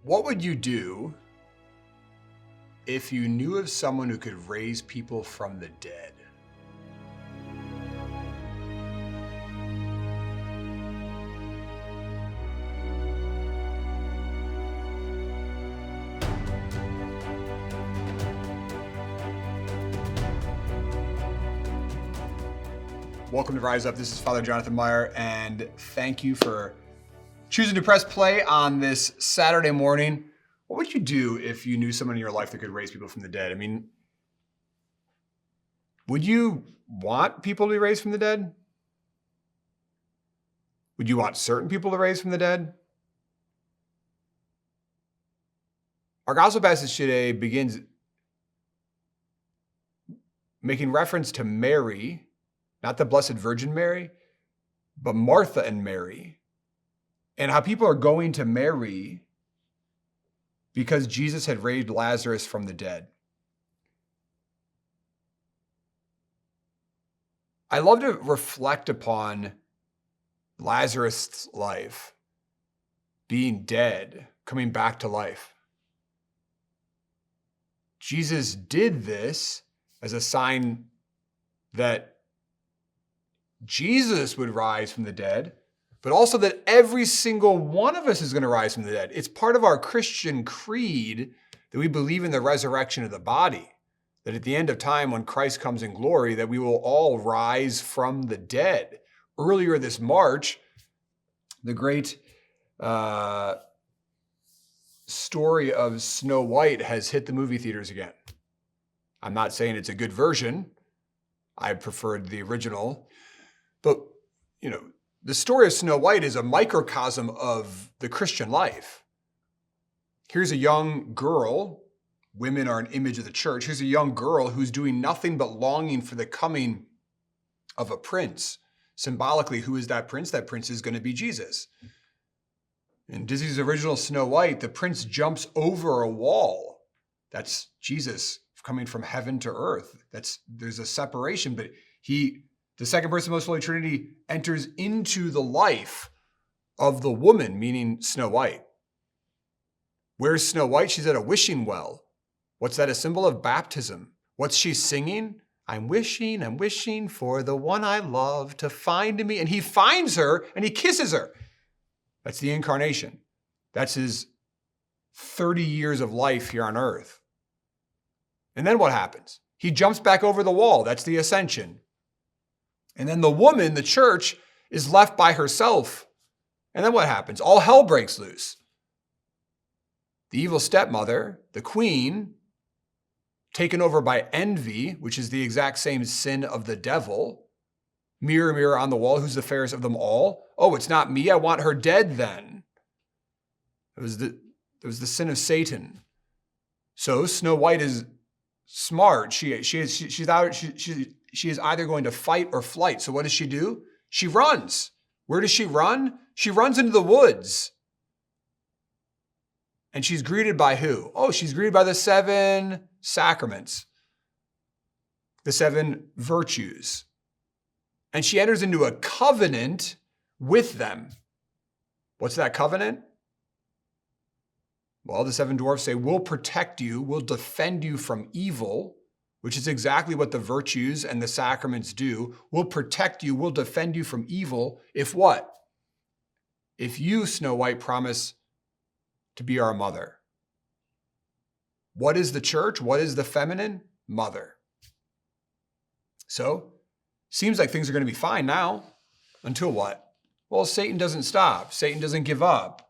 What would you do if you knew of someone who could raise people from the dead? Welcome to Rise Up. This is Father Jonathan Meyer, and thank you for choosing to press play on this Saturday morning. What would you do if you knew someone in your life that could raise people from the dead? I mean, would you want people to be raised from the dead? Would you want certain people to raise from the dead? Our gospel passage today begins making reference to Mary, not the Blessed Virgin Mary, but Martha and Mary, and how people are going to Mary because Jesus had raised Lazarus from the dead. I love to reflect upon Lazarus' life, being dead, coming back to life. Jesus did this as a sign that Jesus would rise from the dead, but also that every single one of us is going to rise from the dead. It's part of our Christian creed that we believe in the resurrection of the body, that at the end of time when Christ comes in glory, that we will all rise from the dead. Earlier this March, the great story of Snow White has hit the movie theaters again. I'm not saying it's a good version. I preferred the original. But, the story of Snow White is a microcosm of the Christian life. Here's a young girl. Women are an image of the church. Here's a young girl who's doing nothing but longing for the coming of a prince. Symbolically, who is that prince? That prince is going to be Jesus. In Disney's original Snow White, the prince jumps over a wall. That's Jesus coming from heaven to earth. There's a separation, but the second person of the Most Holy Trinity enters into the life of the woman, meaning Snow White. Where's Snow White? She's at a wishing well. What's that a symbol of? Baptism. What's she singing? I'm wishing for the one I love to find me. And he finds her and he kisses her. That's the incarnation. That's his 30 years of life here on earth. And then what happens? He jumps back over the wall. That's the ascension. And then the woman, the church, is left by herself. And then what happens? All hell breaks loose. The evil stepmother, the queen, taken over by envy, which is the exact same sin of the devil. Mirror, mirror on the wall, who's the fairest of them all? Oh, it's not me. I want her dead then. It was the sin of Satan. So Snow White is smart. She is either going to fight or flight. So what does she do? She runs. Where does she run? She runs into the woods. And she's greeted by who? Oh, she's greeted by the 7 sacraments, the 7 virtues. And she enters into a covenant with them. What's that covenant? Well, the 7 dwarfs say, we'll protect you, we'll defend you from evil, which is exactly what the virtues and the sacraments do. We'll protect you, we'll defend you from evil. If what? If you, Snow White, promise to be our mother. What is the church? What is the feminine? Mother. So, seems like things are going to be fine now. Until what? Well, Satan doesn't stop. Satan doesn't give up.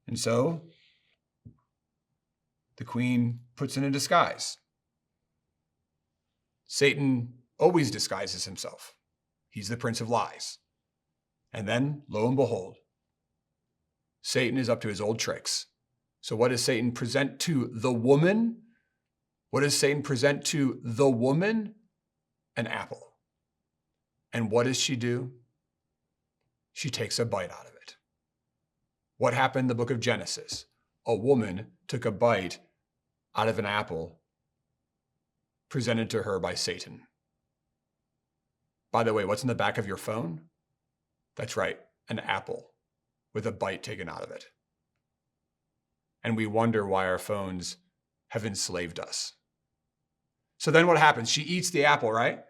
And so, the queen puts in a disguise. Satan always disguises himself. He's the prince of lies. And then, lo and behold, Satan is up to his old tricks. So what does Satan present to the woman? What does Satan present to the woman? An apple. And what does she do? She takes a bite out of it. What happened in the book of Genesis? A woman took a bite out of an apple presented to her by Satan. By the way, what's in the back of your phone? That's right, an apple with a bite taken out of it. and we wonder why our phones have enslaved us. So then what happens? She eats the apple, right?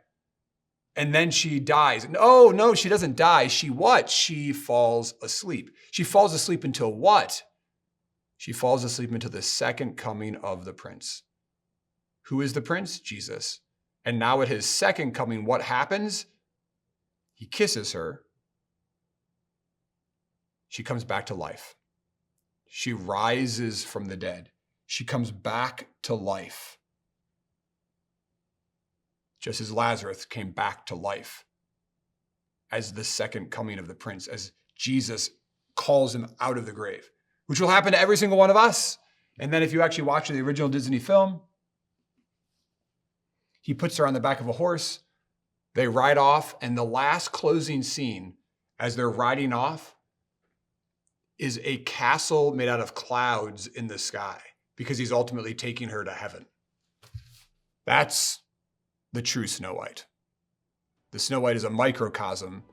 And then she dies. No, she doesn't die. She what? She falls asleep. She falls asleep until what? She falls asleep until the second coming of the prince. Who is the prince? Jesus. And now at his second coming, what happens? He kisses her. She comes back to life. She rises from the dead. She comes back to life. Just as Lazarus came back to life as the second coming of the prince, as Jesus calls him out of the grave, which will happen to every single one of us. And then if you actually watch the original Disney film, he puts her on the back of a horse. They ride off, and the last closing scene as they're riding off is a castle made out of clouds in the sky because he's ultimately taking her to heaven. That's the true Snow White. The Snow White is a microcosm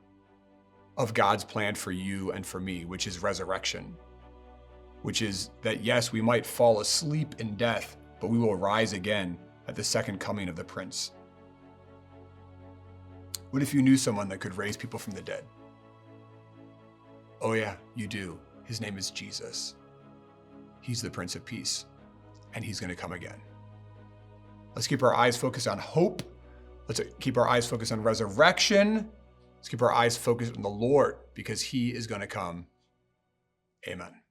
of God's plan for you and for me, which is resurrection, which is that, yes, we might fall asleep in death, but we will rise again at the second coming of the Prince. What if you knew someone that could raise people from the dead? Oh yeah, you do. His name is Jesus. He's the Prince of Peace, and he's going to come again. Let's keep our eyes focused on hope. Let's keep our eyes focused on resurrection. Let's keep our eyes focused on the Lord, because he is going to come. Amen.